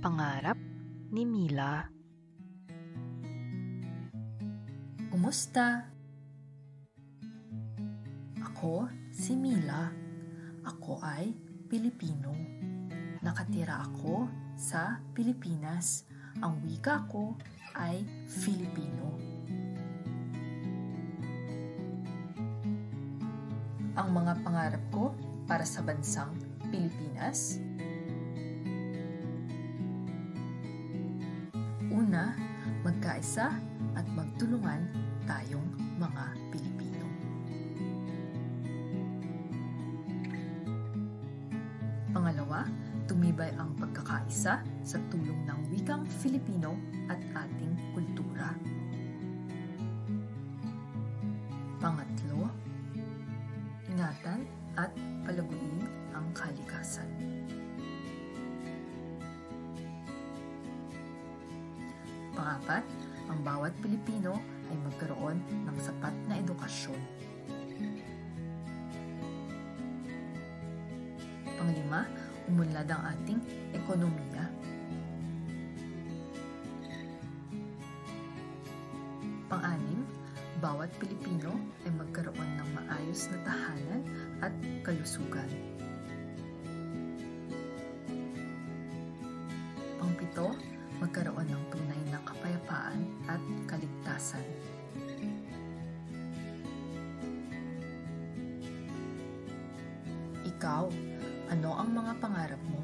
pangarap ni Mila. Kumusta? Ako si Mila. Ako ay Pilipino. Nakatira ako sa Pilipinas. Ang wika ko ay Filipino. Ang mga pangarap ko para sa bansang Pilipinas. Una, magkaisa at magtulungan tayong mga Pilipino. Pangalawa, tumibay ang pagkakaisa sa tulong ng wikang Filipino at ating kultura. Pangatlo, ingatan at palaguin ang kalikasan. Pangapat, ang bawat Pilipino ay magkaroon ng sapat na edukasyon. Panglima, umunlad ang ating ekonomiya. Pang-anim, bawat Pilipino ay magkaroon ng maayos na tahanan at kalusugan. Pang-pito, magkaroon ng tunay na kapayapaan at kaligtasan. Ikaw, ano ang mga pangarap mo?